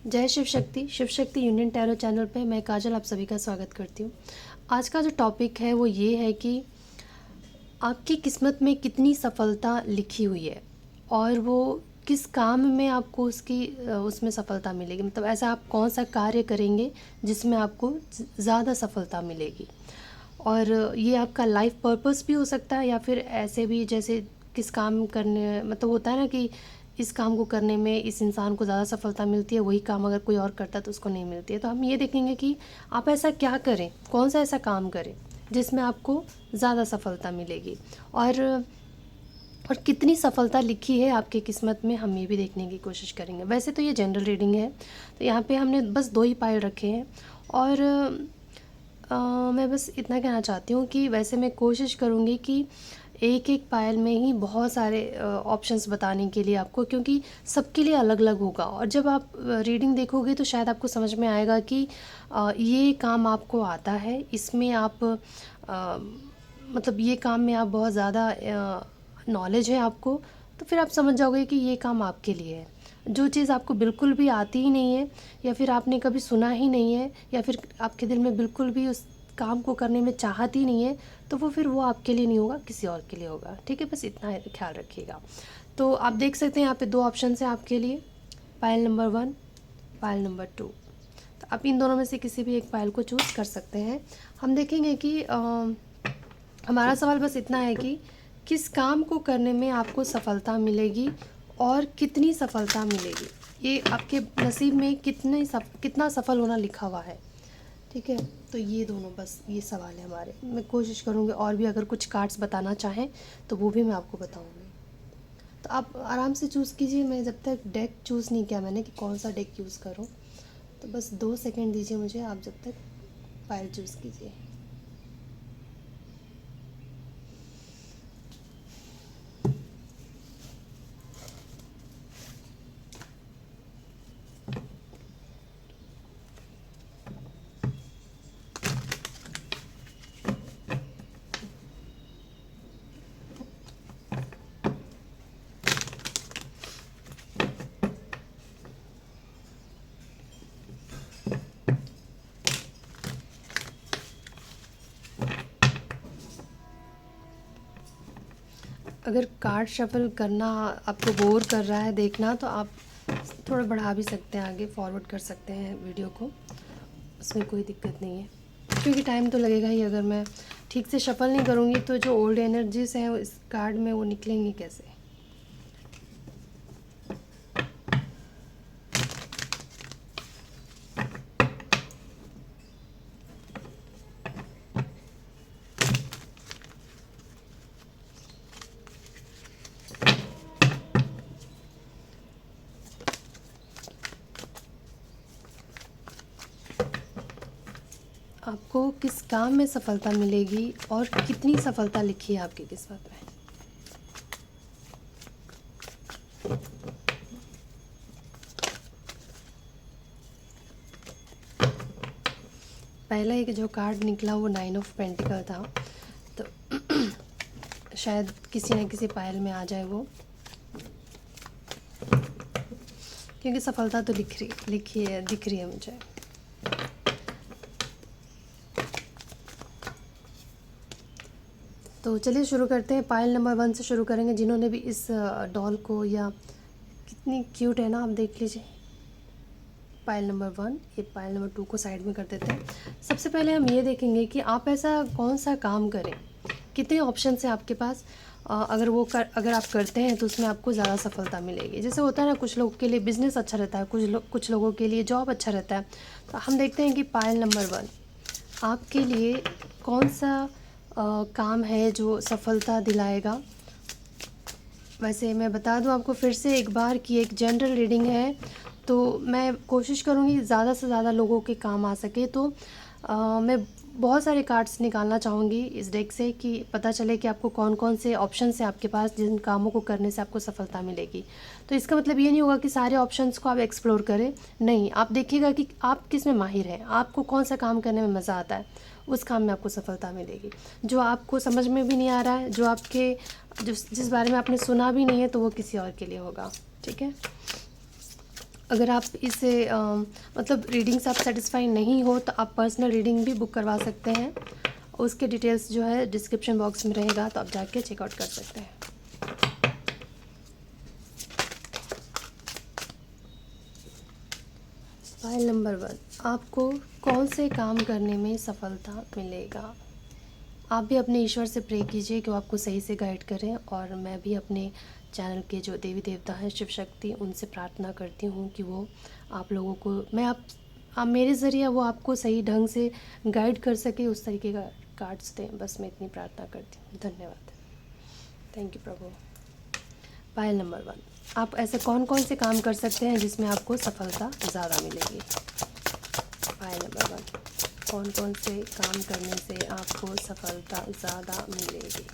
जय Shiv Shakti union tarot channel पे मैं काजल आप सभी का स्वागत करती हूँ। आज का जो टॉपिक है वो ये है कि आपकी किस्मत में कितनी सफलता लिखी हुई है और वो किस काम में आपको उसमें सफलता मिलेगी। मतलब ऐसा आप कौन सा कार्य करेंगे जिसमें आपको ज़्यादा सफलता मिलेगी। और ये आपका लाइफ पर्पस भी हो सकता है या फिर ऐसे भी जैसे किस काम करने मतलब होता है ना कि इस काम को करने में इस इंसान को ज़्यादा सफलता मिलती है, वही काम अगर कोई और करता है तो उसको नहीं मिलती है। तो हम ये देखेंगे कि आप ऐसा क्या करें, कौन सा ऐसा काम करें जिसमें आपको ज़्यादा सफलता मिलेगी और कितनी सफलता लिखी है आपकी किस्मत में, हम ये भी देखने की कोशिश करेंगे। वैसे तो ये जनरल रीडिंग है, तो यहाँ पे हमने बस 2 ही पाइल रखे हैं और मैं बस इतना कहना चाहती हूँ कि वैसे मैं कोशिश करूँगी कि एक एक पायल में ही बहुत सारे ऑप्शंस बताने के लिए आपको, क्योंकि सबके लिए अलग अलग होगा। और जब आप रीडिंग देखोगे तो शायद आपको समझ में आएगा कि ये काम आपको आता है, इसमें आप मतलब ये काम में आप बहुत ज़्यादा नॉलेज है आपको, तो फिर आप समझ जाओगे कि ये काम आपके लिए है। जो चीज़ आपको बिल्कुल भी आती ही नहीं है या फिर आपने कभी सुना ही नहीं है या फिर आपके दिल में बिल्कुल भी उस काम को करने में चाहत ही नहीं है, तो वो आपके लिए नहीं होगा, किसी और के लिए होगा। ठीक है, बस इतना ख्याल रखिएगा। तो आप देख सकते हैं यहाँ पे 2 ऑप्शन हैं आपके लिए, पायल नंबर 1, पायल नंबर 2। तो आप इन दोनों में से किसी भी एक पायल को चूज़ कर सकते हैं। हम देखेंगे कि हमारा सवाल बस इतना है कि किस काम को करने में आपको सफलता मिलेगी और कितनी सफलता मिलेगी। ये आपके नसीब में कितना सफल होना लिखा हुआ है। ठीक है, तो ये दोनों बस ये सवाल है हमारे। मैं कोशिश करूँगी और भी अगर कुछ कार्ड्स बताना चाहें तो वो भी मैं आपको बताऊँगी। तो आप आराम से चूज़ कीजिए। मैं जब तक डेक चूज़ नहीं किया मैंने कि कौन सा डेक यूज़ करूँ, तो बस 2 सेकंड दीजिए मुझे, आप जब तक फाइल चूज़ कीजिए। अगर कार्ड शफल करना आपको बोर कर रहा है देखना, तो आप थोड़ा बढ़ा भी सकते हैं, आगे फॉरवर्ड कर सकते हैं वीडियो को, उसमें कोई दिक्कत नहीं है। क्योंकि टाइम तो लगेगा ही, अगर मैं ठीक से शफल नहीं करूँगी तो जो ओल्ड एनर्जीज हैं इस कार्ड में वो निकलेंगी कैसे। आपको किस काम में सफलता मिलेगी और कितनी सफलता लिखी है आपकी किस्मत में। पहला एक जो कार्ड निकला वो 9 ऑफ पेंटिकल था, तो शायद किसी न किसी पायल में आ जाए वो, क्योंकि सफलता तो दिख रही है मुझे। तो चलिए शुरू करते हैं। पायल नंबर 1 से शुरू करेंगे। जिन्होंने भी इस डॉल को, या कितनी क्यूट है ना, आप देख लीजिए। पायल नंबर 1, ये पायल नंबर 2 को साइड में कर देते हैं। सबसे पहले हम ये देखेंगे कि आप ऐसा कौन सा काम करें, कितने ऑप्शन हैं आपके पास। अगर आप करते हैं तो उसमें आपको ज़्यादा सफलता मिलेगी। जैसे होता है ना, कुछ लोगों के लिए बिज़नेस अच्छा रहता है, कुछ लोगों के लिए जॉब अच्छा रहता है। तो हम देखते हैं कि पायल नंबर 1 आपके लिए कौन सा काम है जो सफलता दिलाएगा। वैसे मैं बता दूं आपको फिर से एक बार कि एक जनरल रीडिंग है, तो मैं कोशिश करूंगी ज़्यादा से ज़्यादा लोगों के काम आ सके। तो मैं बहुत सारे कार्ड्स निकालना चाहूँगी इस डेक से कि पता चले कि आपको कौन कौन से ऑप्शंस हैं आपके पास जिन कामों को करने से आपको सफलता मिलेगी। तो इसका मतलब ये नहीं होगा कि सारे ऑप्शंस को आप एक्सप्लोर करें, नहीं, आप देखिएगा कि आप किस में माहिर हैं, आपको कौन सा काम करने में मज़ा आता है, उस काम में आपको सफलता मिलेगी। जो आपको समझ में भी नहीं आ रहा है, जिस बारे में आपने सुना भी नहीं है, तो वो किसी और के लिए होगा। ठीक है, अगर आप इसे मतलब रीडिंग से आप सेटिस्फाई नहीं हो तो आप पर्सनल रीडिंग भी बुक करवा सकते हैं। उसके डिटेल्स जो है डिस्क्रिप्शन बॉक्स में रहेगा, तो आप जाके चेकआउट कर सकते हैं। फाइल नंबर 1, आपको कौन से काम करने में सफलता मिलेगा। आप भी अपने ईश्वर से प्रे कीजिए कि वो आपको सही से गाइड करें, और मैं भी अपने चैनल के जो देवी देवता हैं, शिव शक्ति, उनसे प्रार्थना करती हूँ कि वो आप लोगों को आप मेरे ज़रिए वो आपको सही ढंग से गाइड कर सके, उस तरीके का कार्ड्स दें। बस मैं इतनी प्रार्थना करती हूँ। धन्यवाद। Thank you Prabhu. File number 1, आप ऐसे कौन कौन से काम कर सकते हैं जिसमें आपको सफलता ज़्यादा मिलेगी। फाइल नंबर 1, कौन कौन से काम करने से आपको सफलता ज़्यादा मिलेगी।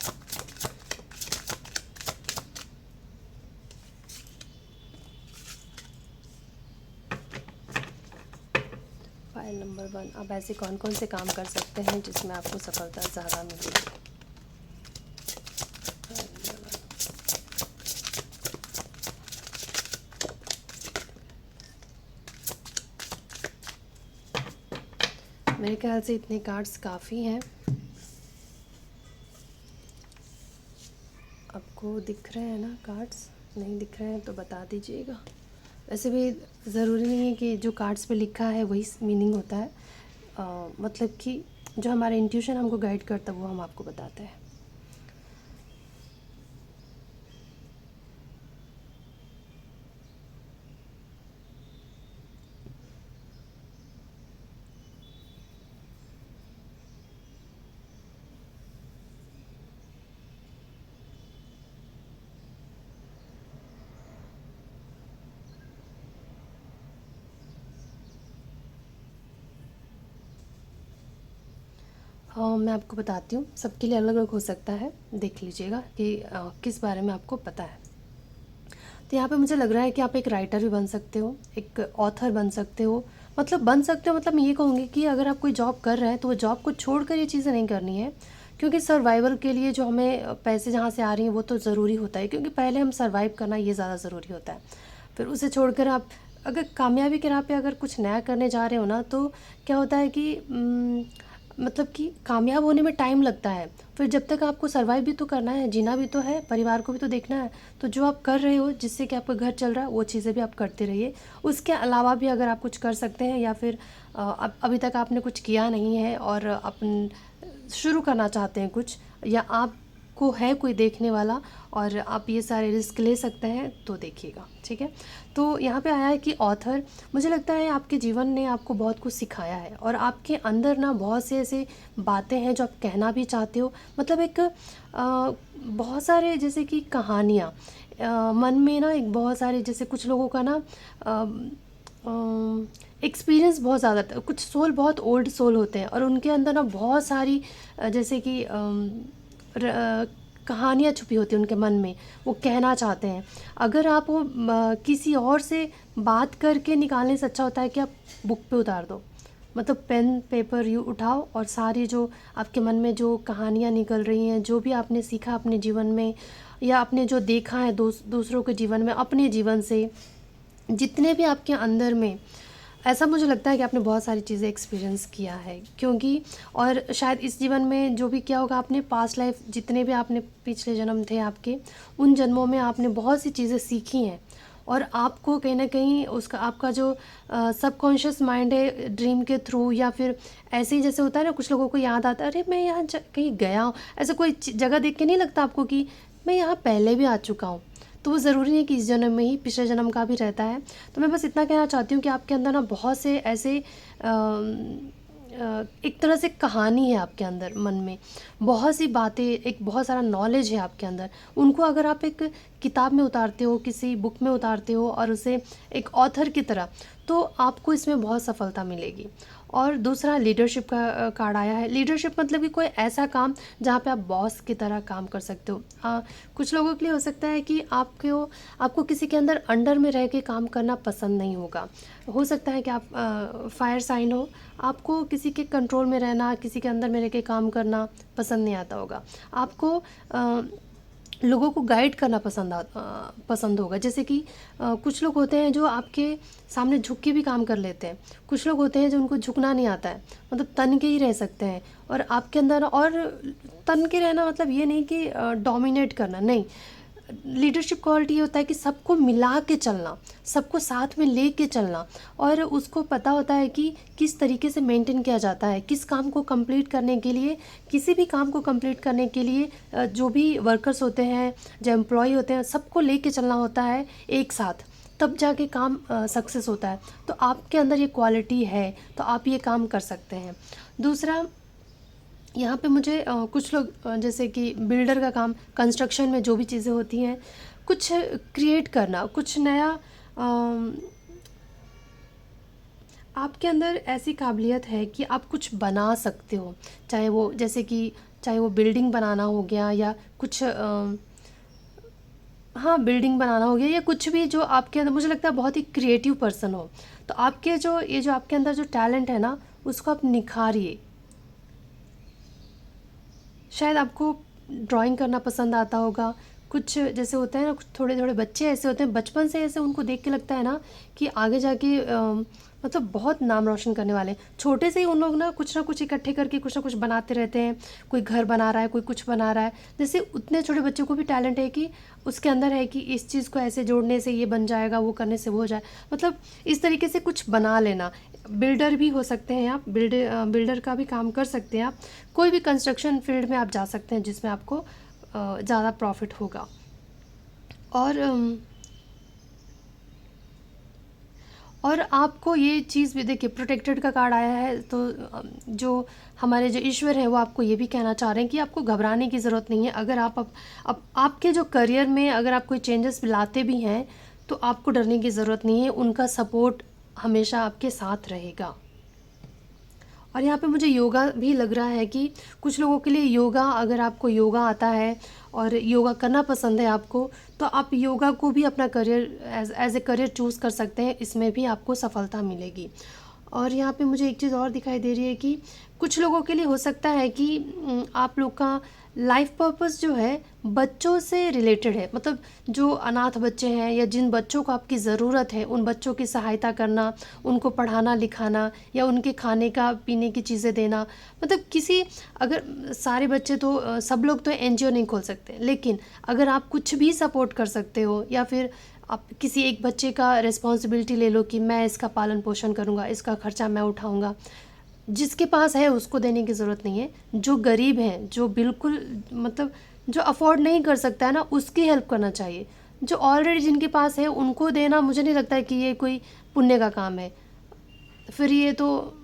फाइल नंबर 1, आप ऐसे कौन कौन से काम कर सकते हैं जिसमें आपको सफलता ज़्यादा मिलेगी। मेरे ख्याल से इतने कार्ड्स काफ़ी हैं। आपको दिख रहे हैं ना कार्ड्स? नहीं दिख रहे हैं तो बता दीजिएगा। वैसे भी ज़रूरी नहीं है कि जो कार्ड्स पे लिखा है वही मीनिंग होता है। मतलब कि जो हमारा इंट्यूशन हमको गाइड करता है वो हम आपको बताते हैं। मैं आपको बताती हूँ, सबके लिए अलग अलग हो सकता है। देख लीजिएगा कि किस बारे में आपको पता है। तो यहाँ पे मुझे लग रहा है कि आप एक राइटर भी बन सकते हो, एक ऑथर बन सकते हो। मतलब बन सकते हो, मतलब मैं ये कहूँगी कि अगर आप कोई जॉब कर रहे हैं तो वो जॉब को छोड़कर ये चीज़ें नहीं करनी है, क्योंकि सर्वाइवल के लिए जो हमें पैसे जहाँ से आ रही हैं वो तो ज़रूरी होता है, क्योंकि पहले हम सर्वाइव करना ये ज़्यादा ज़रूरी होता है। फिर उसे छोड़कर आप अगर कामयाबी के राह पे अगर कुछ नया करने जा रहे हो ना, तो क्या होता है कि मतलब कि कामयाब होने में टाइम लगता है। फिर जब तक आपको सर्वाइव भी तो करना है, जीना भी तो है, परिवार को भी तो देखना है। तो जो आप कर रहे हो जिससे कि आपका घर चल रहा है वो चीज़ें भी आप करते रहिए। उसके अलावा भी अगर आप कुछ कर सकते हैं, या फिर अभी तक आपने कुछ किया नहीं है और अपन शुरू करना चाहते हैं कुछ, या आपको है कोई देखने वाला और आप ये सारे रिस्क ले सकते हैं, तो देखिएगा। ठीक है, तो यहाँ पे आया है कि ऑथर, मुझे लगता है आपके जीवन ने आपको बहुत कुछ सिखाया है, और आपके अंदर ना बहुत से ऐसे बातें हैं जो आप कहना भी चाहते हो। मतलब एक बहुत सारे जैसे कि कहानियाँ मन में ना, एक बहुत सारे जैसे कुछ लोगों का ना एक्सपीरियंस बहुत ज़्यादा था। कुछ सोल बहुत ओल्ड सोल होते हैं और उनके अंदर ना बहुत सारी जैसे कि कहानियाँ छुपी होती हैं उनके मन में, वो कहना चाहते हैं। अगर आप वो किसी और से बात करके निकालने से अच्छा होता है कि आप बुक पे उतार दो। मतलब पेन पेपर यू उठाओ और सारी जो आपके मन में जो कहानियाँ निकल रही हैं, जो भी आपने सीखा अपने जीवन में, या आपने जो देखा है दूसरों के जीवन में, अपने जीवन से, जितने भी आपके अंदर में, ऐसा मुझे लगता है कि आपने बहुत सारी चीज़ें एक्सपीरियंस किया है। क्योंकि और शायद इस जीवन में जो भी किया होगा आपने, पास्ट लाइफ जितने भी आपने पिछले जन्म थे आपके, उन जन्मों में आपने बहुत सी चीज़ें सीखी हैं, और आपको कहीं ना कहीं उसका आपका जो सबकॉन्शियस माइंड है, ड्रीम के थ्रू, या फिर ऐसे ही जैसे होता है ना, कुछ लोगों को याद आता है, अरे मैं यहाँ कहीं गया हूँ, ऐसा कोई जगह देख के नहीं लगता आपको कि मैं यहाँ पहले भी आ चुका हूँ। तो वो ज़रूरी नहीं कि इस जन्म में ही, पिछले जन्म का भी रहता है। तो मैं बस इतना कहना चाहती हूँ कि आपके अंदर ना बहुत से ऐसे एक तरह से कहानी है आपके अंदर, मन में बहुत सी बातें, एक बहुत सारा नॉलेज है आपके अंदर। उनको अगर आप एक किताब में उतारते हो, किसी बुक में उतारते हो, और उसे एक ऑथर की तरह, तो आपको इसमें बहुत सफलता मिलेगी। और दूसरा लीडरशिप का कार्ड आया है। लीडरशिप मतलब कि कोई ऐसा काम जहाँ पे आप बॉस की तरह काम कर सकते हो। कुछ लोगों के लिए हो सकता है कि आपको किसी के अंदर अंडर में रह के काम करना पसंद नहीं होगा। हो सकता है कि आप फायर साइन हो, आपको किसी के कंट्रोल में रहना, किसी के अंदर में रह के काम करना पसंद नहीं आता होगा। आपको लोगों को गाइड करना पसंद होगा। जैसे कि कुछ लोग होते हैं जो आपके सामने झुक के भी काम कर लेते हैं, कुछ लोग होते हैं जो उनको झुकना नहीं आता है, मतलब तन के ही रह सकते हैं। और आपके अंदर और तन के रहना मतलब ये नहीं कि डोमिनेट करना, नहीं। लीडरशिप क्वालिटी ये होता है कि सबको मिला के चलना, सबको साथ में ले के चलना, और उसको पता होता है कि किस तरीके से मेंटेन किया जाता है। किस काम को कंप्लीट करने के लिए, किसी भी काम को कंप्लीट करने के लिए जो भी वर्कर्स होते हैं, जो एम्प्लॉय होते हैं, सबको ले के चलना होता है एक साथ, तब जाके काम सक्सेस होता है। तो आपके अंदर ये क्वालिटी है तो आप ये काम कर सकते हैं। दूसरा, यहाँ पे मुझे कुछ लोग जैसे कि बिल्डर का काम, कंस्ट्रक्शन में जो भी चीज़ें होती हैं, कुछ क्रिएट करना, कुछ नया, आपके अंदर ऐसी काबिलियत है कि आप कुछ बना सकते हो। चाहे वो जैसे कि चाहे वो बिल्डिंग बनाना हो गया, या कुछ हाँ, बिल्डिंग बनाना हो गया, या कुछ भी जो आपके अंदर, मुझे लगता है बहुत ही क्रिएटिव पर्सन हो, तो आपके जो ये जो आपके अंदर जो टैलेंट है ना, उसको आप निखारिए। शायद आपको ड्राइंग करना पसंद आता होगा। कुछ जैसे होता है ना, कुछ थोड़े थोड़े बच्चे ऐसे होते हैं, बचपन से ऐसे उनको देख के लगता है ना कि आगे जाके मतलब बहुत नाम रोशन करने वाले हैं। छोटे से ही उन लोग ना कुछ इकट्ठे करके कुछ ना कुछ बनाते रहते हैं। कोई घर बना रहा है, कोई कुछ बना रहा है। जैसे उतने छोटे बच्चों को भी टैलेंट है कि उसके अंदर है कि इस चीज़ को ऐसे जोड़ने से ये बन जाएगा, वो करने से वो हो जाए, मतलब इस तरीके से कुछ बना लेना। बिल्डर भी हो सकते हैं आप, बिल्डर का भी काम कर सकते हैं आप। कोई भी कंस्ट्रक्शन फील्ड में आप जा सकते हैं जिसमें आपको ज़्यादा प्रॉफिट होगा। और और आपको ये चीज़ भी देखिए, प्रोटेक्टेड का कार्ड आया है, तो जो हमारे जो ईश्वर है वो आपको ये भी कहना चाह रहे हैं कि आपको घबराने की ज़रूरत नहीं है। अगर आप अब आपके जो करियर में अगर आप कोई चेंजेस लाते भी हैं तो आपको डरने की ज़रूरत नहीं है, उनका सपोर्ट हमेशा आपके साथ रहेगा। और यहाँ पे मुझे योगा भी लग रहा है कि कुछ लोगों के लिए योगा, अगर आपको योगा आता है और योगा करना पसंद है आपको, तो आप योगा को भी अपना career as a career choose कर सकते हैं। इसमें भी आपको सफलता मिलेगी। और यहाँ पे मुझे एक चीज़ और दिखाई दे रही है कि कुछ लोगों के लिए हो सकता है कि आप लोग का लाइफ पर्पस जो है बच्चों से रिलेटेड है। मतलब जो अनाथ बच्चे हैं या जिन बच्चों को आपकी ज़रूरत है, उन बच्चों की सहायता करना, उनको पढ़ाना लिखाना, या उनके खाने का पीने की चीज़ें देना। मतलब किसी, अगर सारे बच्चे तो सब लोग तो एनजीओ नहीं खोल सकते, लेकिन अगर आप कुछ भी सपोर्ट कर सकते हो, या फिर आप किसी एक बच्चे का रिस्पॉन्सिबिलिटी ले लो कि मैं इसका पालन पोषण करूँगा, इसका खर्चा मैं उठाऊँगा। जिसके पास है उसको देने की ज़रूरत नहीं है। जो गरीब हैं, जो बिल्कुल मतलब जो अफोर्ड नहीं कर सकता है ना, उसकी हेल्प करना चाहिए। जो ऑलरेडी जिनके पास है उनको देना, मुझे नहीं लगता है कि ये कोई पुण्य का काम है। फिर ये तो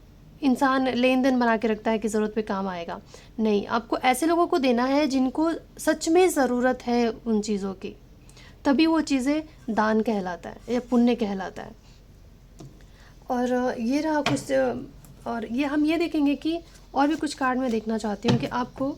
इंसान लेन देन बना के रखता है कि ज़रूरत पे काम आएगा। नहीं, आपको ऐसे लोगों को देना है जिनको सच में ज़रूरत है उन चीज़ों की, तभी वो चीज़ें दान कहलाता है या पुण्य कहलाता है। और ये रहा कुछ, और ये हम ये देखेंगे कि और भी कुछ कार्ड मैं देखना चाहती हूँ कि आपको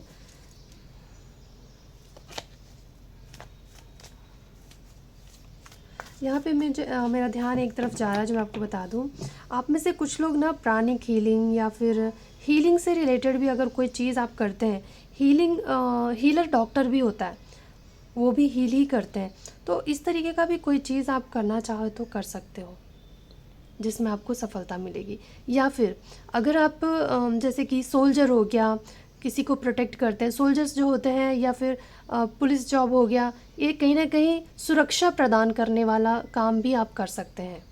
यहाँ पे मेरा ध्यान एक तरफ जा रहा है, जो मैं आपको बता दूँ। आप में से कुछ लोग ना प्राणिक हीलिंग या फिर हीलिंग से रिलेटेड भी अगर कोई चीज़ आप करते हैं, हीलर डॉक्टर भी होता है, वो भी हील ही करते हैं। तो इस तरीके का भी कोई चीज़ आप करना चाहो तो कर सकते हो, जिसमें आपको सफलता मिलेगी। या फिर अगर आप जैसे कि सोल्जर हो गया, किसी को प्रोटेक्ट करते हैं, सोल्जर्स जो होते हैं, या फिर पुलिस जॉब हो गया, ये कहीं ना कहीं सुरक्षा प्रदान करने वाला काम भी आप कर सकते हैं।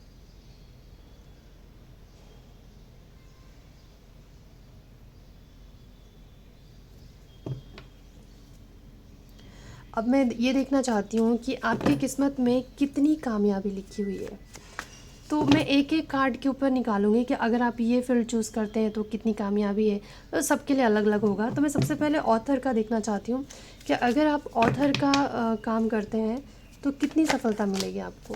अब मैं ये देखना चाहती हूँ कि आपकी किस्मत में कितनी कामयाबी लिखी हुई है। तो मैं एक एक कार्ड के ऊपर निकालूंगी कि अगर आप ये फील्ड चूज़ करते हैं तो कितनी कामयाबी है। तो सबके लिए अलग अलग होगा। तो मैं सबसे पहले ऑथर का देखना चाहती हूँ कि अगर आप ऑथर का काम करते हैं तो कितनी सफलता मिलेगी आपको।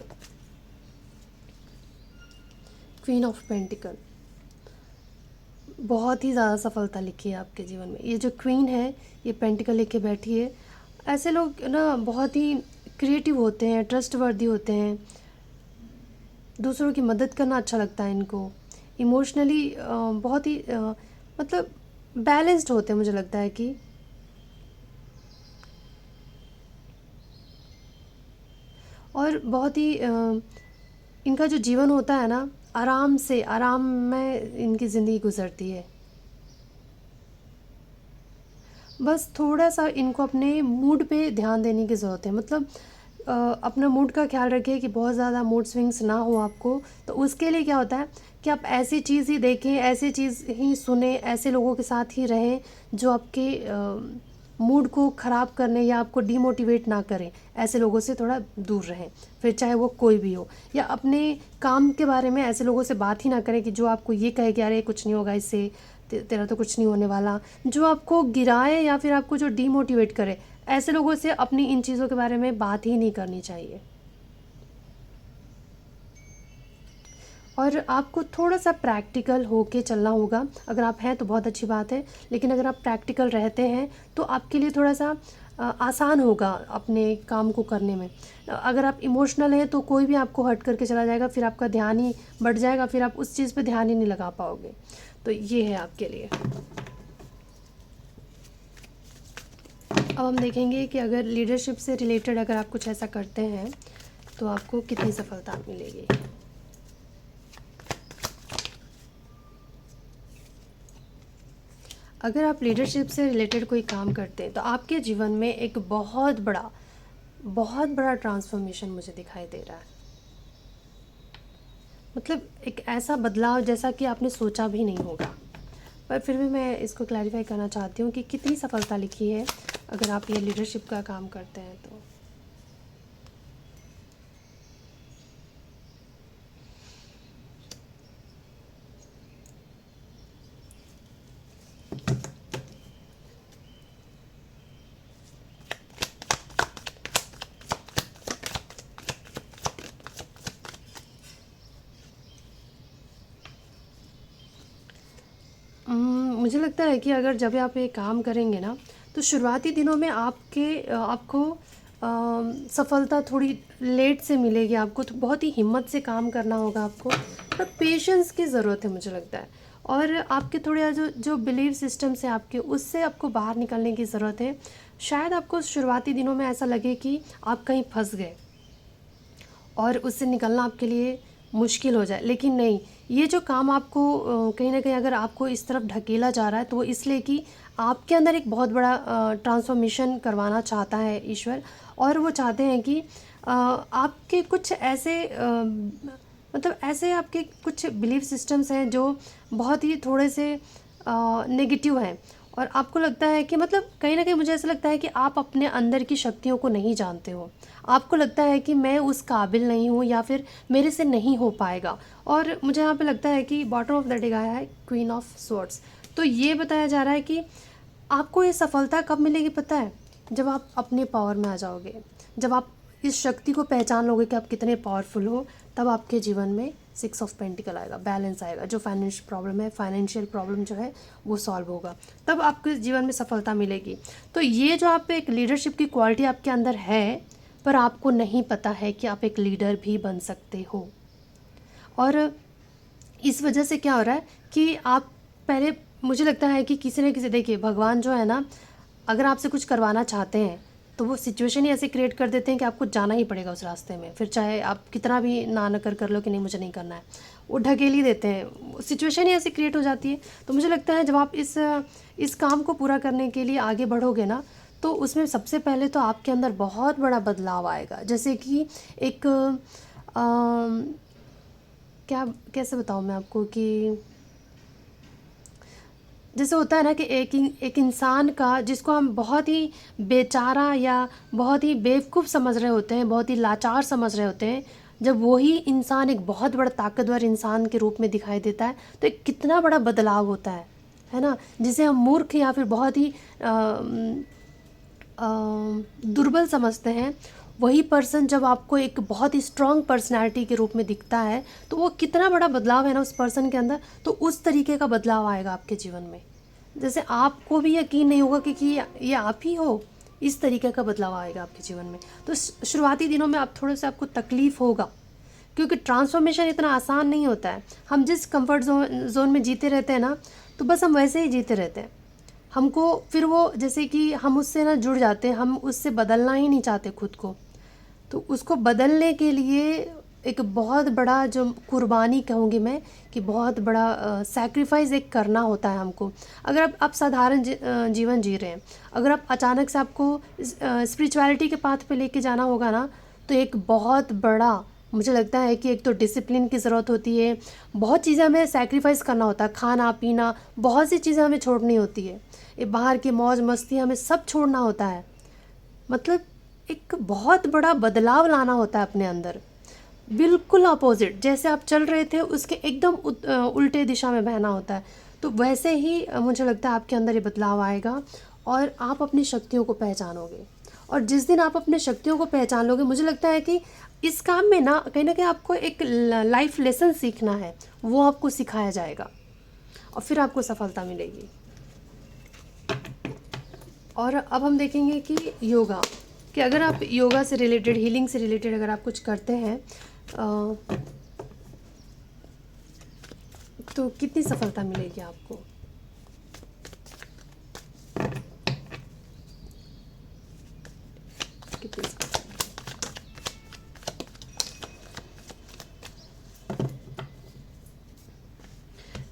क्वीन ऑफ पेंटिकल, बहुत ही ज़्यादा सफलता लिखी है आपके जीवन में। ये जो क्वीन है, ये पेंटिकल लेके बैठी है। ऐसे लोग ना बहुत ही क्रिएटिव होते हैं, ट्रस्टवर्दी होते हैं, दूसरों की मदद करना अच्छा लगता है इनको। इमोशनली बहुत ही मतलब बैलेंस्ड होते हैं, मुझे लगता है कि और बहुत ही इनका जो जीवन होता है ना, आराम में इनकी ज़िंदगी गुजरती है। बस थोड़ा सा इनको अपने मूड पे ध्यान देने की ज़रूरत है। मतलब अपना मूड का ख्याल रखिए कि बहुत ज़्यादा मूड स्विंग्स ना हो आपको। तो उसके लिए क्या होता है कि आप ऐसी चीज़ ही देखें, ऐसी चीज़ ही सुने, ऐसे लोगों के साथ ही रहें जो आपके मूड को ख़राब करने या आपको डीमोटिवेट ना करें। ऐसे लोगों से थोड़ा दूर रहें, फिर चाहे वो कोई भी हो। या अपने काम के बारे में ऐसे लोगों से बात ही ना करें कि जो आपको ये कहे कि अरे कुछ नहीं होगा इससे, तेरा तो कुछ नहीं होने वाला। जो आपको गिराए या फिर आपको जो डीमोटिवेट करे, ऐसे लोगों से अपनी इन चीज़ों के बारे में बात ही नहीं करनी चाहिए। और आपको थोड़ा सा प्रैक्टिकल होके चलना होगा। अगर आप हैं तो बहुत अच्छी बात है, लेकिन अगर आप प्रैक्टिकल रहते हैं तो आपके लिए थोड़ा सा आसान होगा अपने काम को करने में। अगर आप इमोशनल हैं तो कोई भी आपको हर्ट करके चला जाएगा, फिर आपका ध्यान ही बढ़ जाएगा, फिर आप उस चीज़ पे ध्यान ही नहीं लगा पाओगे। तो ये है आपके लिए। अब हम देखेंगे कि अगर लीडरशिप से रिलेटेड अगर आप कुछ ऐसा करते हैं तो आपको कितनी सफलता मिलेगी। अगर आप लीडरशिप से रिलेटेड कोई काम करते हैं तो आपके जीवन में एक बहुत बड़ा ट्रांसफॉर्मेशन मुझे दिखाई दे रहा है। मतलब एक ऐसा बदलाव जैसा कि आपने सोचा भी नहीं होगा। पर फिर भी मैं इसको क्लैरिफाई करना चाहती हूँ कि कितनी सफलता लिखी है अगर आप ये लीडरशिप का काम करते हैं तो। मुझे लगता है कि अगर जब आप ये काम करेंगे ना, तो शुरुआती दिनों में आपको सफलता थोड़ी लेट से मिलेगी। आपको तो बहुत ही हिम्मत से काम करना होगा आपको, और पेशेंस की ज़रूरत है मुझे लगता है। और आपके थोड़े जो जो बिलीव सिस्टम्स हैं आपके, उससे आपको बाहर निकलने की ज़रूरत है। शायद आपको शुरुआती दिनों में ऐसा लगे कि आप कहीं फंस गए और उससे निकलना आपके लिए मुश्किल हो जाए, लेकिन नहीं। ये जो काम आपको कहीं ना कहीं अगर आपको इस तरफ ढकेला जा रहा है तो वो इसलिए कि आपके अंदर एक बहुत बड़ा ट्रांसफॉर्मेशन करवाना चाहता है ईश्वर। और वो चाहते हैं कि आपके कुछ ऐसे मतलब ऐसे आपके कुछ बिलीफ सिस्टम्स हैं जो बहुत ही थोड़े से नेगेटिव हैं। और आपको लगता है कि मतलब कहीं ना कहीं मुझे ऐसा लगता है कि आप अपने अंदर की शक्तियों को नहीं जानते हो। आपको लगता है कि मैं उस काबिल नहीं हूँ या फिर मेरे से नहीं हो पाएगा। और मुझे यहाँ पे लगता है कि बॉटम ऑफ द डेक आया है क्वीन ऑफ स्वॉर्ड्स। तो ये बताया जा रहा है कि आपको ये सफलता कब मिलेगी पता है? जब आप अपने पावर में आ जाओगे, जब आप इस शक्ति को पहचान लोगे कि आप कितने पावरफुल हो, तब आपके जीवन में 6 ऑफ पेंटिकल आएगा, बैलेंस आएगा। जो फाइनेंशियल प्रॉब्लम है, फाइनेंशियल प्रॉब्लम जो है वो सॉल्व होगा, तब आपके जीवन में सफलता मिलेगी। तो ये जो आप एक लीडरशिप की क्वालिटी आपके अंदर है, पर आपको नहीं पता है कि आप एक लीडर भी बन सकते हो। और इस वजह से क्या हो रहा है कि आप पहले, मुझे लगता है कि किसी न किसी, देखिए भगवान जो है ना, अगर आपसे कुछ करवाना चाहते हैं तो वो सिचुएशन ही ऐसे क्रिएट कर देते हैं कि आपको जाना ही पड़ेगा उस रास्ते में। फिर चाहे आप कितना भी ना न कर लो कि नहीं मुझे नहीं करना है, वो ढकेल ही देते हैं, सिचुएशन ही ऐसी क्रिएट हो जाती है। तो मुझे लगता है जब आप इस काम को पूरा करने के लिए आगे बढ़ोगे ना, तो उसमें सबसे पहले तो आपके अंदर बहुत बड़ा बदलाव आएगा। जैसे कि एक क्या कैसे बताऊँ मैं आपको कि जैसे होता है ना कि एक इंसान का, जिसको हम बहुत ही बेचारा या बहुत ही बेवकूफ़ समझ रहे होते हैं, बहुत ही लाचार समझ रहे होते हैं, जब वही इंसान एक बहुत बड़ा ताकतवर इंसान के रूप में दिखाई देता है, तो एक कितना बड़ा बदलाव होता है ना? जिसे हम मूर्ख या फिर बहुत ही दुर्बल समझते हैं, वही पर्सन जब आपको एक बहुत ही स्ट्रॉन्ग पर्सनैलिटी के रूप में दिखता है, तो वो कितना बड़ा बदलाव है ना उस पर्सन के अंदर। तो उस तरीके का बदलाव आएगा आपके जीवन में, जैसे आपको भी यकीन नहीं होगा कि ये आप ही हो। इस तरीके का बदलाव आएगा आपके जीवन में। तो शुरुआती दिनों में आप थोड़े से, आपको तकलीफ़ होगा, क्योंकि ट्रांसफॉर्मेशन इतना आसान नहीं होता है। हम जिस कंफर्ट जोन में जीते रहते हैं ना, तो बस हम वैसे ही जीते रहते हैं। हमको फिर वो, जैसे कि हम उससे ना जुड़ जाते हैं, हम उससे बदलना ही नहीं चाहते खुद को। तो उसको बदलने के लिए एक बहुत बड़ा जो कुर्बानी कहूँगी मैं, कि बहुत बड़ा सैक्रिफाइस एक करना होता है हमको। अगर आप साधारण जीवन जी रहे हैं, अगर आप अचानक से आपको स्पिरिचुअलिटी के पाथ पे लेके जाना होगा ना, तो एक बहुत बड़ा, मुझे लगता है कि एक तो डिसिप्लिन की ज़रूरत होती है, बहुत चीज़ें हमें सैक्रिफाइस करना होता है, खाना पीना, बहुत सी चीज़ें हमें छोड़नी होती है, ये बाहर की मौज मस्ती हमें सब छोड़ना होता है। मतलब एक बहुत बड़ा बदलाव लाना होता है अपने अंदर, बिल्कुल अपोजिट, जैसे आप चल रहे थे उसके एकदम उल्टे दिशा में बहना होता है। तो वैसे ही मुझे लगता है आपके अंदर ये बदलाव आएगा और आप अपनी शक्तियों को पहचानोगे। और जिस दिन आप अपने शक्तियों को पहचान लोगे, मुझे लगता है कि इस काम में ना कहीं ना कहीं आपको एक लाइफ लेसन सीखना है, वो आपको सिखाया जाएगा और फिर आपको सफलता मिलेगी। और अब हम देखेंगे कि योगा, कि अगर आप योगा से रिलेटेड, हीलिंग से रिलेटेड अगर आप कुछ करते हैं तो कितनी सफलता मिलेगी आपको। कितनी सफलता।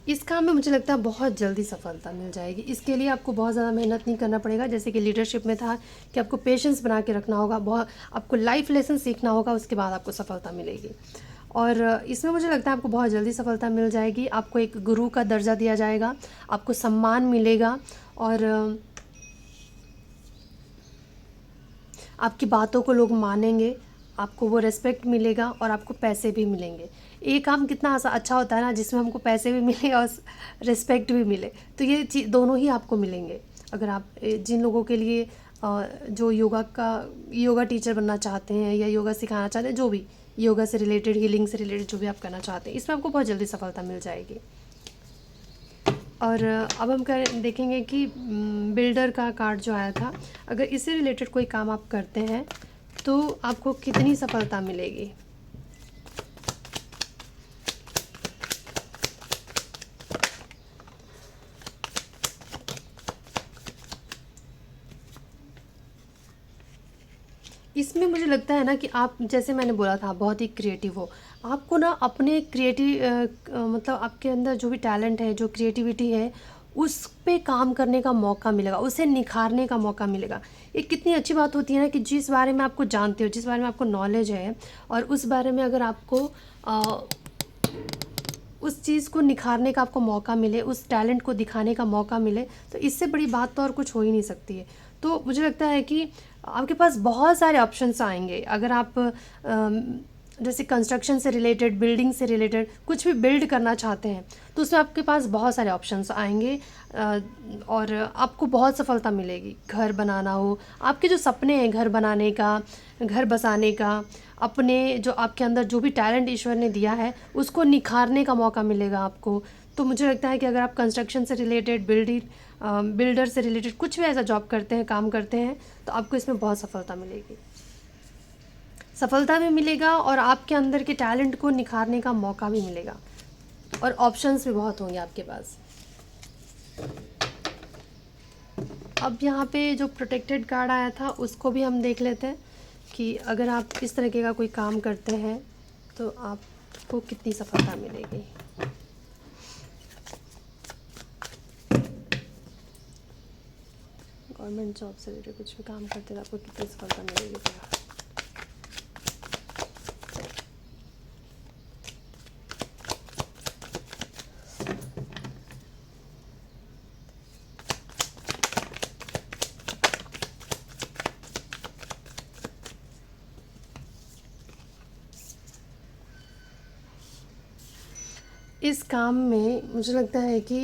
इस काम में मुझे लगता है बहुत जल्दी सफलता मिल जाएगी। इसके लिए आपको बहुत ज़्यादा मेहनत नहीं करना पड़ेगा, जैसे कि लीडरशिप में था कि आपको पेशेंस बना के रखना होगा, बहुत आपको लाइफ लेसन सीखना होगा, उसके बाद आपको सफलता मिलेगी। और इसमें मुझे लगता है आपको बहुत जल्दी सफलता मिल जाएगी। आपको एक गुरु का दर्जा दिया जाएगा, आपको सम्मान मिलेगा और आपकी बातों को लोग मानेंगे, आपको वो रिस्पेक्ट मिलेगा और आपको पैसे भी मिलेंगे। ये काम कितना अच्छा होता है ना, जिसमें हमको पैसे भी मिले और रिस्पेक्ट भी मिले। तो ये दोनों ही आपको मिलेंगे। अगर आप जिन लोगों के लिए जो योगा टीचर बनना चाहते हैं या योगा सिखाना चाहते हैं, जो भी योगा से रिलेटेड, हीलिंग से रिलेटेड जो भी आप करना चाहते हैं, इसमें आपको बहुत जल्दी सफलता मिल जाएगी। और अब हम देखेंगे कि बिल्डर का कार्ड जो आया था, अगर इससे रिलेटेड कोई काम आप करते हैं तो आपको कितनी सफलता मिलेगी। इसमें मुझे लगता है ना कि आप, जैसे मैंने बोला था, बहुत ही क्रिएटिव हो। आपको ना अपने मतलब आपके अंदर जो भी टैलेंट है, जो क्रिएटिविटी है, उस पे काम करने का मौका मिलेगा, उसे निखारने का मौका मिलेगा। ये कितनी अच्छी बात होती है ना कि जिस बारे में आपको जानते हो, जिस बारे में आपको नॉलेज है, और उस बारे में अगर आपको उस चीज़ को निखारने का आपको मौका मिले, उस टैलेंट को दिखाने का मौका मिले, तो इससे बड़ी बात तो और कुछ हो ही नहीं सकती है। तो मुझे लगता है कि आपके पास बहुत सारे ऑप्शंस आएंगे। अगर आप जैसे कंस्ट्रक्शन से रिलेटेड, बिल्डिंग से रिलेटेड कुछ भी बिल्ड करना चाहते हैं, तो उसमें आपके पास बहुत सारे ऑप्शंस आएंगे और आपको बहुत सफलता मिलेगी। घर बनाना हो, आपके जो सपने हैं घर बनाने का, घर बसाने का, अपने जो आपके अंदर जो भी टैलेंट ईश्वर ने दिया है, उसको निखारने का मौका मिलेगा आपको। तो मुझे लगता है कि अगर आप कंस्ट्रक्शन से रिलेटेड, बिल्डर से रिलेटेड कुछ भी ऐसा जॉब करते हैं, काम करते हैं, तो आपको इसमें बहुत सफलता मिलेगी। सफलता भी मिलेगा और आपके अंदर के टैलेंट को निखारने का मौका भी मिलेगा और ऑप्शंस भी बहुत होंगे आपके पास। अब यहाँ पे जो प्रोटेक्टेड कार्ड आया था उसको भी हम देख लेते हैं कि अगर आप इस तरीके का कोई काम करते हैं तो आपको कितनी सफलता मिलेगी। गवर्नमेंट जॉब से रिलेटेड कुछ भी काम करते हैं तो आपको कितनी सफलता मिलेगी। इस काम में मुझे लगता है कि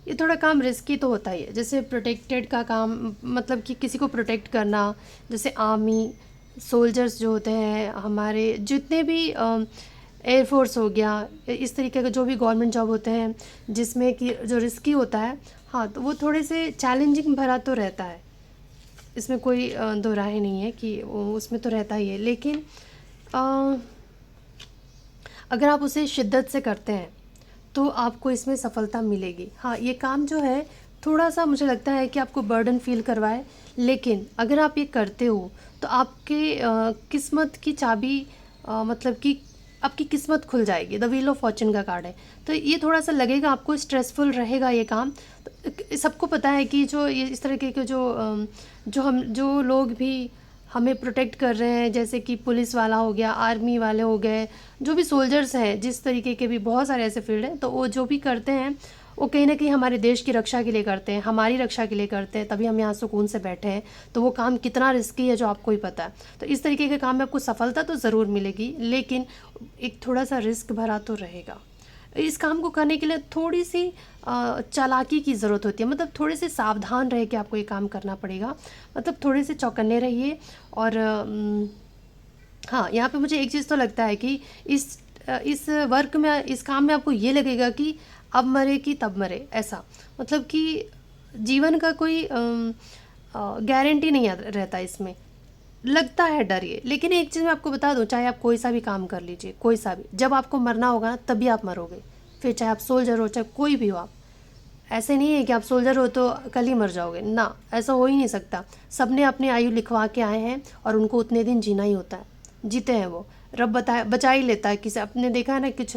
ये थोड़ा काम रिस्की तो होता ही है। जैसे प्रोटेक्टेड का काम, मतलब कि किसी को प्रोटेक्ट करना, जैसे आर्मी सोल्जर्स जो होते हैं, हमारे जितने भी एयरफोर्स हो गया, इस तरीके का जो भी गवर्नमेंट जॉब होते हैं जिसमें कि जो रिस्की होता है, हाँ, तो वो थोड़े से चैलेंजिंग भरा तो रहता है। इसमें कोई दो राय नहीं है कि उसमें तो रहता ही है, लेकिन अगर आप उसे शिद्दत से करते हैं तो आपको इसमें सफलता मिलेगी। हाँ, ये काम जो है थोड़ा-सा मुझे लगता है कि आपको बर्डन फ़ील करवाए, लेकिन अगर आप ये करते हो तो आपके किस्मत की चाबी मतलब कि आपकी किस्मत खुल जाएगी। द व्हील ऑफ फॉर्च्यून का कार्ड है। तो ये थोड़ा-सा लगेगा आपको, स्ट्रेसफुल रहेगा ये काम। तो सबको पता है कि जो ये इस तरीके के जो लोग भी हमें प्रोटेक्ट कर रहे हैं, जैसे कि पुलिस वाला हो गया, आर्मी वाले हो गए, जो भी सोल्जर्स हैं, जिस तरीके के भी बहुत सारे ऐसे फील्ड हैं, तो वो जो भी करते हैं वो कहीं ना कहीं हमारे देश की रक्षा के लिए करते हैं, हमारी रक्षा के लिए करते हैं, तभी हम यहाँ सुकून से बैठे हैं। तो वो काम कितना रिस्की है जो आपको ही पता है। तो इस तरीके के काम में आपको सफलता तो ज़रूर मिलेगी, लेकिन एक थोड़ा सा रिस्क भरा तो रहेगा। इस काम को करने के लिए थोड़ी सी चालाकी की ज़रूरत होती है, मतलब थोड़े से सावधान रह के आपको ये काम करना पड़ेगा, मतलब थोड़े से चौकन्ने रहिए। और हाँ, यहाँ पे मुझे एक चीज़ तो लगता है कि इस वर्क में, इस काम में आपको ये लगेगा कि अब मरे कि तब मरे, ऐसा मतलब कि जीवन का कोई गारंटी नहीं रहता इसमें, लगता है डर ये। लेकिन एक चीज़ मैं आपको बता दूं, चाहे आप कोई सा भी काम कर लीजिए, कोई सा भी, जब आपको मरना होगा ना तभी आप मरोगे। फिर चाहे आप सोल्जर हो, चाहे कोई भी हो आप, ऐसे नहीं है कि आप सोल्जर हो तो कल ही मर जाओगे ना, ऐसा हो ही नहीं सकता। सबने अपनी आयु लिखवा के आए हैं और उनको उतने दिन जीना ही होता है, जीते हैं वो, रब बचा ही लेता है। किसी आपने देखा है ना, कुछ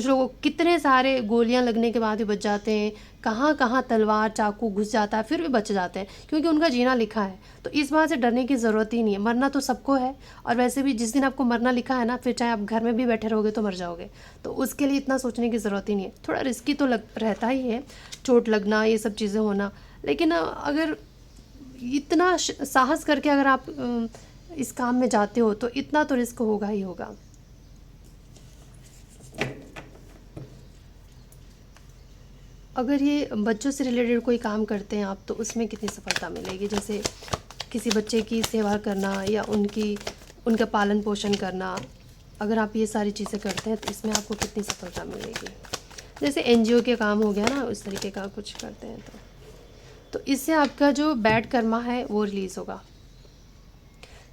लोगों कितने सारे गोलियां लगने के बाद भी बच जाते हैं, कहाँ कहाँ तलवार चाकू घुस जाता है, फिर भी बच जाते हैं, क्योंकि उनका जीना लिखा है। तो इस बात से डरने की ज़रूरत ही नहीं है, मरना तो सबको है। और वैसे भी जिस दिन आपको मरना लिखा है ना, फिर चाहे आप घर में भी बैठे रहोगे तो मर जाओगे। तो उसके लिए इतना सोचने की ज़रूरत ही नहीं है। थोड़ा रिस्की तो रहता ही है, चोट लगना, ये सब चीज़ें होना, लेकिन अगर इतना साहस करके अगर आप इस काम में जाते हो तो इतना तो रिस्क होगा ही होगा। अगर ये बच्चों से रिलेटेड कोई काम करते हैं आप, तो उसमें कितनी सफलता मिलेगी, जैसे किसी बच्चे की सेवा करना या उनका पालन पोषण करना, अगर आप ये सारी चीज़ें करते हैं तो इसमें आपको कितनी सफलता मिलेगी। जैसे एनजीओ के काम हो गया ना, उस तरीके का कुछ करते हैं तो इससे आपका जो बैड कर्मा है वो रिलीज़ होगा।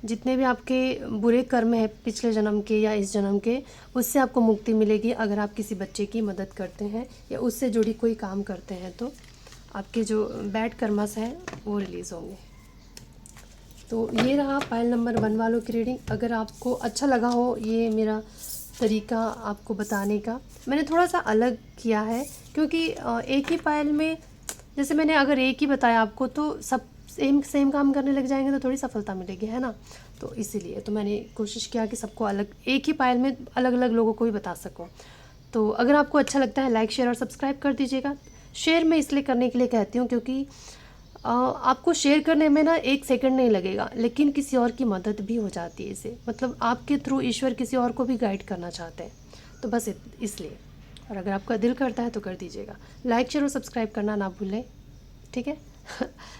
जितने भी आपके बुरे कर्म हैं पिछले जन्म के या इस जन्म के, उससे आपको मुक्ति मिलेगी अगर आप किसी बच्चे की मदद करते हैं या उससे जुड़ी कोई काम करते हैं। तो आपके जो बैड कर्मस हैं वो रिलीज़ होंगे। तो ये रहा पाइल नंबर 1 वालों की रीडिंग। अगर आपको अच्छा लगा हो ये मेरा तरीका आपको बताने का, मैंने थोड़ा सा अलग किया है, क्योंकि एक ही पाइल में जैसे मैंने अगर एक ही बताया आपको तो सब सेम काम करने लग जाएंगे तो थोड़ी सफलता मिलेगी, है ना। तो इसीलिए तो मैंने कोशिश किया कि सबको अलग, एक ही पाइल में अलग अलग लोगों को भी बता सकूं। तो अगर आपको अच्छा लगता है लाइक शेयर और सब्सक्राइब कर दीजिएगा। शेयर मैं इसलिए करने के लिए कहती हूँ क्योंकि आपको शेयर करने में ना 1 सेकंड नहीं लगेगा, लेकिन किसी और की मदद भी हो जाती है इससे, मतलब आपके थ्रू ईश्वर किसी और को भी गाइड करना चाहते हैं। तो बस इसलिए, और अगर आपका दिल करता है तो कर दीजिएगा। लाइक शेयर और सब्सक्राइब करना ना भूलें, ठीक है।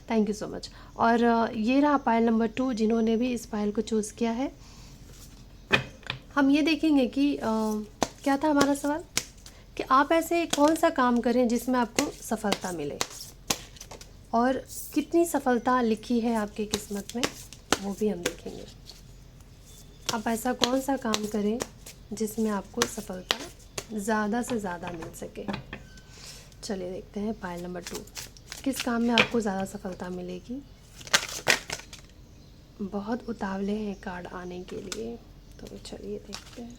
Thank you so much. और ये रहा पाइल नंबर 2, जिन्होंने भी इस पाइल को चूज़ किया है। हम ये देखेंगे कि क्या था हमारा सवाल, कि आप ऐसे कौन सा काम करें जिसमें आपको सफलता मिले, और कितनी सफलता लिखी है आपकी किस्मत में, वो भी हम देखेंगे। आप ऐसा कौन सा काम करें जिसमें आपको सफलता ज़्यादा से ज़्यादा मिल सके। चलिए देखते हैं पाइल नंबर 2, किस काम में आपको ज़्यादा सफलता मिलेगी। बहुत उतावले हैं कार्ड आने के लिए, तो चलिए देखते हैं।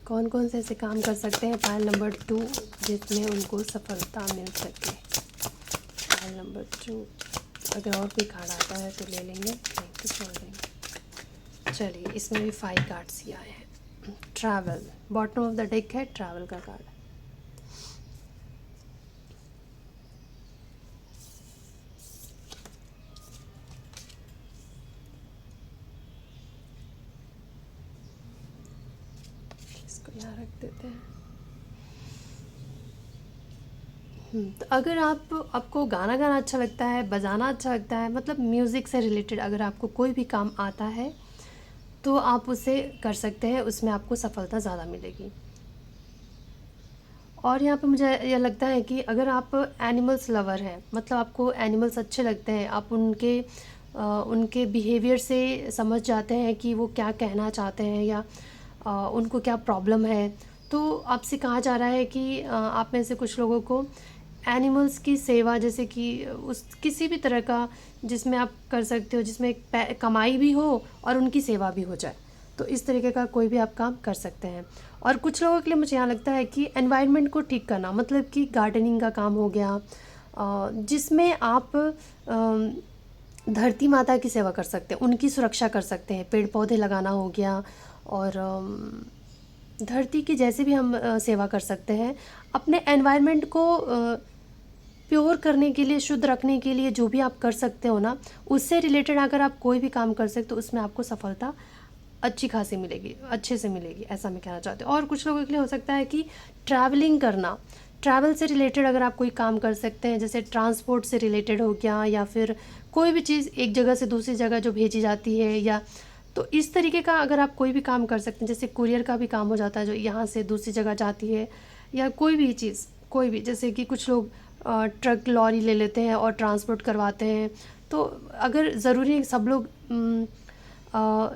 कौन कौन से ऐसे काम कर सकते हैं पाइल नंबर 2 जिसमें उनको सफलता मिल सके। पाइल नंबर 2, अगर और कोई कार्ड आता है तो ले लेंगे, नहीं तो छोड़ देंगे। चलिए, इसमें भी 5 कार्ड्स ही आए हैं। Travel, bottom of the deck है ट्रैवल का कार्ड। यहाँ रख देते हैं। तो अगर आपको गाना गाना अच्छा लगता है, बजाना अच्छा लगता है, मतलब म्यूज़िक से रिलेटेड अगर आपको कोई भी काम आता है तो आप उसे कर सकते हैं, उसमें आपको सफलता ज़्यादा मिलेगी। और यहाँ पे मुझे ये लगता है कि अगर आप एनिमल्स लवर हैं, मतलब आपको एनिमल्स अच्छे लगते हैं, आप उनके बिहेवियर से समझ जाते हैं कि वो क्या कहना चाहते हैं या उनको क्या प्रॉब्लम है, तो आपसे कहा जा रहा है कि आप में से कुछ लोगों को एनिमल्स की सेवा, जैसे कि उस किसी भी तरह का जिसमें आप कर सकते हो, जिसमें एक कमाई भी हो और उनकी सेवा भी हो जाए, तो इस तरीके का कोई भी आप काम कर सकते हैं। और कुछ लोगों के लिए मुझे यहाँ लगता है कि एनवायरनमेंट को ठीक करना, मतलब कि गार्डनिंग का काम हो गया, जिसमें आप धरती माता की सेवा कर सकते हैं, उनकी सुरक्षा कर सकते हैं, पेड़ पौधे लगाना हो गया, और धरती की जैसे भी हम सेवा कर सकते हैं। अपने एनवायरनमेंट को प्योर करने के लिए, शुद्ध रखने के लिए जो भी आप कर सकते हो ना, उससे रिलेटेड अगर आप कोई भी काम कर सकते हो, तो उसमें आपको सफलता अच्छी खासी मिलेगी, अच्छे से मिलेगी, ऐसा मैं कहना चाहती हूँ। और कुछ लोगों के लिए हो सकता है कि ट्रैवलिंग करना, ट्रैवल से रिलेटेड अगर आप कोई काम कर सकते हैं, जैसे ट्रांसपोर्ट से रिलेटेड हो गया, या फिर कोई भी चीज़ एक जगह से दूसरी जगह जो भेजी जाती है, या तो इस तरीके का अगर आप कोई भी काम कर सकते हैं, जैसे कुरियर का भी काम हो जाता है जो यहाँ से दूसरी जगह जाती है, या कोई भी चीज़, कोई भी, जैसे कि कुछ लोग ट्रक लॉरी ले लेते हैं और ट्रांसपोर्ट करवाते हैं, तो अगर ज़रूरी है सब लोग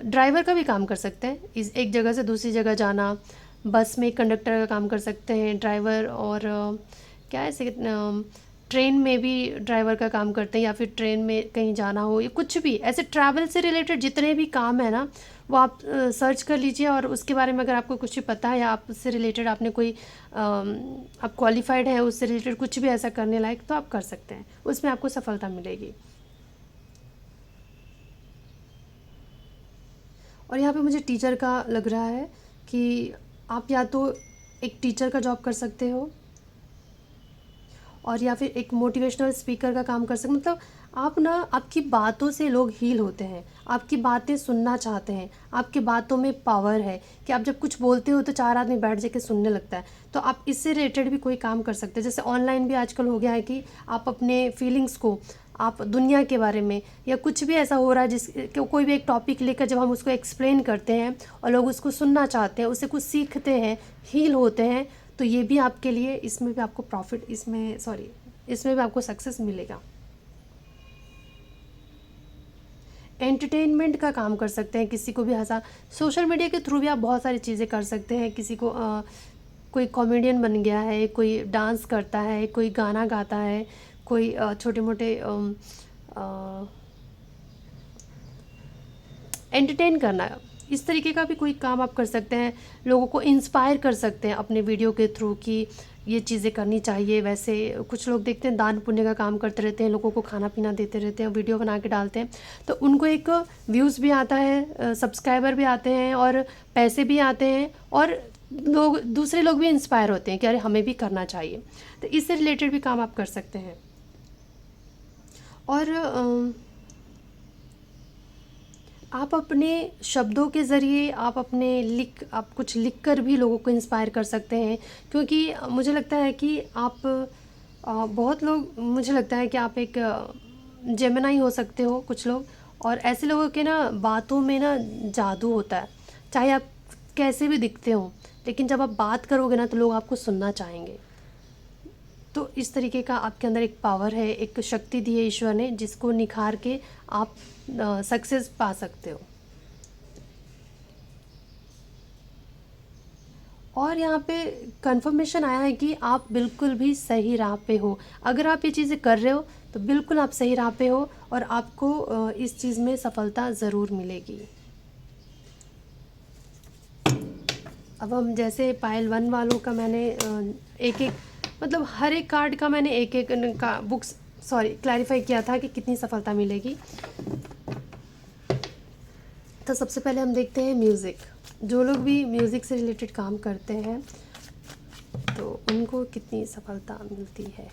ड्राइवर का भी काम कर सकते हैं, इस एक जगह से दूसरी जगह जाना, बस में कंडक्टर का काम कर सकते हैं ड्राइवर, और क्या ऐसे ट्रेन में भी ड्राइवर का काम करते हैं, या फिर ट्रेन में कहीं जाना हो, या कुछ भी ऐसे ट्रैवल से रिलेटेड जितने भी काम है ना, वो आप सर्च कर लीजिए, और उसके बारे में अगर आपको कुछ पता है, या आप उससे रिलेटेड आपने कोई आप क्वालिफाइड है उससे रिलेटेड कुछ भी ऐसा करने लायक, तो आप कर सकते हैं, उसमें आपको सफलता मिलेगी। और यहाँ पे मुझे टीचर का लग रहा है कि आप या तो एक टीचर का जॉब कर सकते हो, और या फिर एक मोटिवेशनल स्पीकर का काम कर सकते, मतलब आप ना, आपकी बातों से लोग हील होते हैं, आपकी बातें सुनना चाहते हैं, आपकी बातों में पावर है कि आप जब कुछ बोलते हो तो चार आदमी बैठ जाके सुनने लगता है, तो आप इससे रिलेटेड भी कोई काम कर सकते हैं। जैसे ऑनलाइन भी आजकल हो गया है कि आप अपने फीलिंग्स को, आप दुनिया के बारे में, या कुछ भी ऐसा हो रहा है कोई भी एक टॉपिक लेकर जब हम उसको एक्सप्लेन करते हैं और लोग उसको सुनना चाहते हैं, उससे कुछ सीखते हैं, हील होते हैं, तो ये भी आपके लिए, इसमें भी आपको प्रॉफिट, इसमें भी आपको सक्सेस मिलेगा। एंटरटेनमेंट का काम कर सकते हैं, किसी को भी हंसा, सोशल मीडिया के थ्रू भी आप बहुत सारी चीज़ें कर सकते हैं। किसी को कोई कॉमेडियन बन गया है, कोई डांस करता है, कोई गाना गाता है, कोई छोटे मोटे एंटरटेन करना, इस तरीके का भी कोई काम आप कर सकते हैं। लोगों को इंस्पायर कर सकते हैं अपने वीडियो के थ्रू कि ये चीज़ें करनी चाहिए। वैसे कुछ लोग देखते हैं दान पुण्य का काम करते रहते हैं, लोगों को खाना पीना देते रहते हैं, वीडियो बना के डालते हैं, तो उनको एक व्यूज़ भी आता है, सब्सक्राइबर भी आते हैं, और पैसे भी आते हैं, और दूसरे लोग भी इंस्पायर होते हैं कि अरे हमें भी करना चाहिए। तो इससे रिलेटेड भी काम आप कर सकते हैं। और आप अपने शब्दों के ज़रिए, आप कुछ लिख कर भी लोगों को इंस्पायर कर सकते हैं, क्योंकि मुझे लगता है कि आप बहुत लोग, मुझे लगता है कि आप एक जेमिनाई हो सकते हो कुछ लोग, और ऐसे लोगों के ना बातों में ना जादू होता है, चाहे आप कैसे भी दिखते हो, लेकिन जब आप बात करोगे ना तो लोग आपको सुनना चाहेंगे। तो इस तरीके का आपके अंदर एक पावर है, एक शक्ति दी है ईश्वर ने, जिसको निखार के आप सक्सेस पा सकते हो। और यहाँ पे कंफर्मेशन आया है कि आप बिल्कुल भी सही राह पे हो। अगर आप ये चीज़ें कर रहे हो तो बिल्कुल आप सही राह पे हो, और आपको इस चीज़ में सफलता ज़रूर मिलेगी। अब हम जैसे पायल 1 वालों का मैंने एक एक, मतलब हर एक कार्ड का मैंने एक एक का क्लैरिफाई किया था कि कितनी सफलता मिलेगी। तो सबसे पहले हम देखते हैं म्यूज़िक। जो लोग भी म्यूज़िक से रिलेटेड काम करते हैं तो उनको कितनी सफलता मिलती है,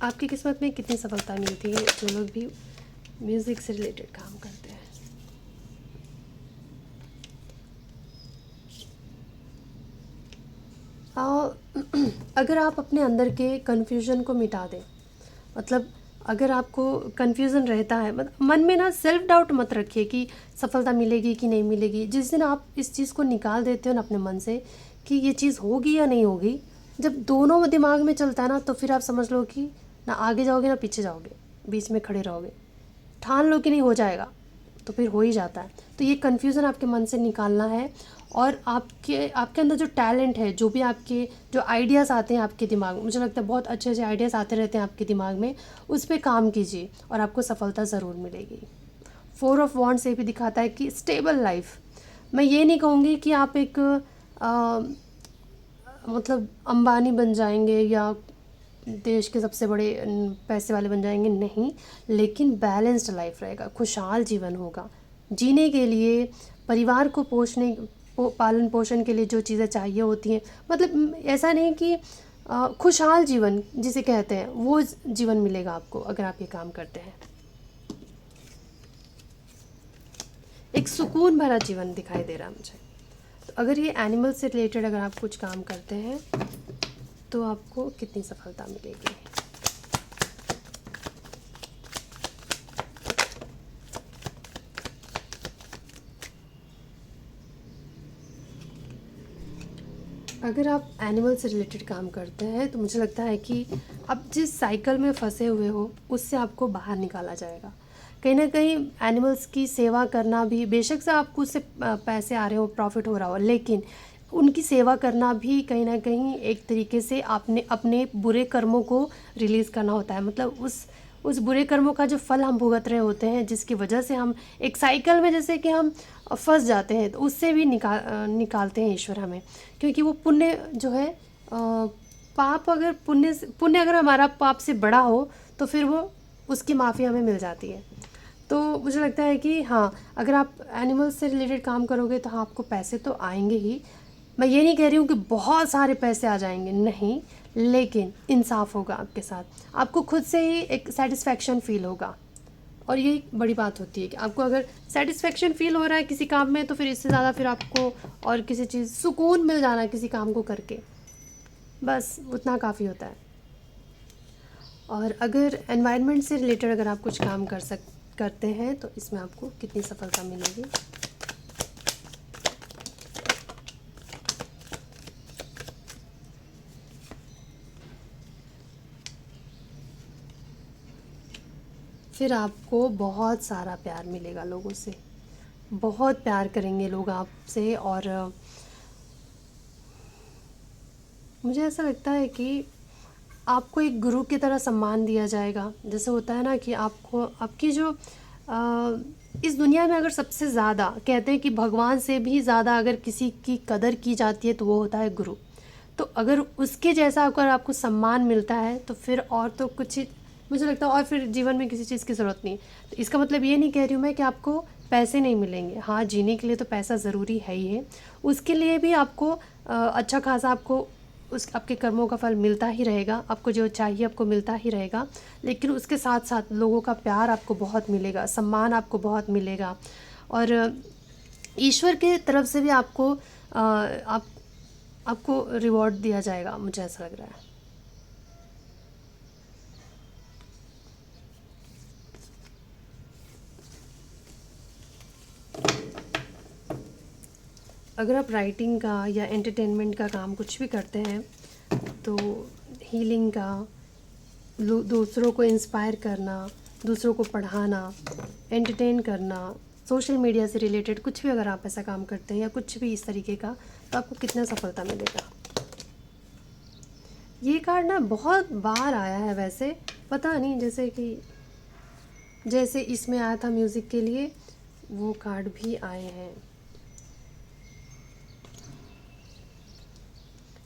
आपकी किस्मत में कितनी सफलता मिलती है जो लोग भी म्यूज़िक से रिलेटेड काम करते हैं। अगर आप अपने अंदर के कन्फ्यूज़न को मिटा दें, मतलब अगर आपको कन्फ्यूज़न रहता है, मतलब मन में ना सेल्फ डाउट मत रखिए कि सफलता मिलेगी कि नहीं मिलेगी। जिस दिन आप इस चीज़ को निकाल देते हो ना अपने मन से कि ये चीज़ होगी या नहीं होगी, जब दोनों दिमाग में चलता है ना, तो फिर आप समझ लो कि ना आगे जाओगे ना पीछे जाओगे, बीच में खड़े रहोगे। ठान लो कि नहीं हो जाएगा, तो फिर हो ही जाता है। तो ये कन्फ्यूज़न आपके मन से निकालना है, और आपके आपके अंदर जो टैलेंट है, जो भी आपके जो आइडियाज़ आते हैं आपके दिमाग में, मुझे लगता है बहुत अच्छे अच्छे आइडियाज़ आते रहते हैं आपके दिमाग में, उस पर काम कीजिए और आपको सफलता ज़रूर मिलेगी। 4 ऑफ वॉन्ड से भी दिखाता है कि स्टेबल लाइफ। मैं ये नहीं कहूँगी कि आप एक मतलब अंबानी बन जाएंगे या देश के सबसे बड़े पैसे वाले बन जाएंगे, नहीं, लेकिन बैलेंस्ड लाइफ रहेगा, खुशहाल जीवन होगा। जीने के लिए, परिवार को पालन पोषण के लिए जो चीज़ें चाहिए होती हैं, मतलब ऐसा नहीं कि खुशहाल जीवन जिसे कहते हैं वो जीवन मिलेगा आपको अगर आप ये काम करते हैं। एक सुकून भरा जीवन दिखाई दे रहा है मुझे। तो अगर ये एनिमल से रिलेटेड अगर आप कुछ काम करते हैं तो आपको कितनी सफलता मिलेगी। अगर आप एनिमल से रिलेटेड काम करते हैं तो मुझे लगता है कि आप जिस साइकिल में फंसे हुए हो उससे आपको बाहर निकाला जाएगा। कहीं ना कहीं एनिमल्स की सेवा करना भी, बेशक से आपको उससे पैसे आ रहे हो, प्रॉफिट हो रहा हो, लेकिन उनकी सेवा करना भी कहीं ना कहीं एक तरीके से आपने अपने बुरे कर्मों को रिलीज़ करना होता है। मतलब उस बुरे कर्मों का जो फल हम भुगत रहे होते हैं, जिसकी वजह से हम एक साइकिल में जैसे कि हम फंस जाते हैं, तो उससे भी निकालते हैं ईश्वर हमें। क्योंकि वो पुण्य जो है, पाप अगर पुण्य अगर हमारा पाप से बड़ा हो तो फिर वो उसकी माफ़ी हमें मिल जाती है। तो मुझे लगता है कि हाँ, अगर आप एनिमल्स से रिलेटेड काम करोगे तो हाँ, आपको पैसे तो आएंगे ही। मैं ये नहीं कह रही हूँ कि बहुत सारे पैसे आ जाएंगे, नहीं, लेकिन इंसाफ होगा आपके साथ, आपको खुद से ही एक सेटिस्फेक्शन फील होगा। और ये एक बड़ी बात होती है कि आपको अगर सेटिस्फेक्शन फील हो रहा है किसी काम में, तो फिर इससे ज़्यादा फिर आपको और किसी चीज़ सुकून मिल जाना किसी काम को करके, बस उतना काफ़ी होता है। और अगर एनवायरनमेंट से रिलेटेड अगर आप कुछ काम करते हैं तो इसमें आपको कितनी सफलता मिलेगी। फिर आपको बहुत सारा प्यार मिलेगा लोगों से, बहुत प्यार करेंगे लोग आपसे। और मुझे ऐसा लगता है कि आपको एक गुरु की तरह सम्मान दिया जाएगा। जैसे होता है ना कि आपको आपकी जो इस दुनिया में अगर सबसे ज़्यादा कहते हैं कि भगवान से भी ज़्यादा अगर किसी की कदर की जाती है तो वो होता है गुरु। तो अगर उसके जैसा अगर आपको सम्मान मिलता है तो फिर और तो कुछ ही मुझे लगता है, और फिर जीवन में किसी चीज़ की ज़रूरत नहीं। तो इसका मतलब ये नहीं कह रही हूँ मैं कि आपको पैसे नहीं मिलेंगे। हाँ, जीने के लिए तो पैसा ज़रूरी है ही है, उसके लिए भी आपको अच्छा खासा आपको उस आपके कर्मों का फल मिलता ही रहेगा, आपको जो चाहिए आपको मिलता ही रहेगा। लेकिन उसके साथ साथ लोगों का प्यार आपको बहुत मिलेगा, सम्मान आपको बहुत मिलेगा, और ईश्वर के तरफ से भी आपको रिवॉर्ड दिया जाएगा, मुझे ऐसा लग रहा है। अगर आप राइटिंग का या एंटरटेनमेंट का काम कुछ भी करते हैं तो हीलिंग का, दूसरों को इंस्पायर करना, दूसरों को पढ़ाना, एंटरटेन करना, सोशल मीडिया से रिलेटेड कुछ भी अगर आप ऐसा काम करते हैं या कुछ भी इस तरीके का, तो आपको कितना सफलता मिलेगा। ये कार्ड ना बहुत बार आया है वैसे, पता नहीं, जैसे इसमें आया था म्यूज़िक के लिए, वो कार्ड भी आए हैं।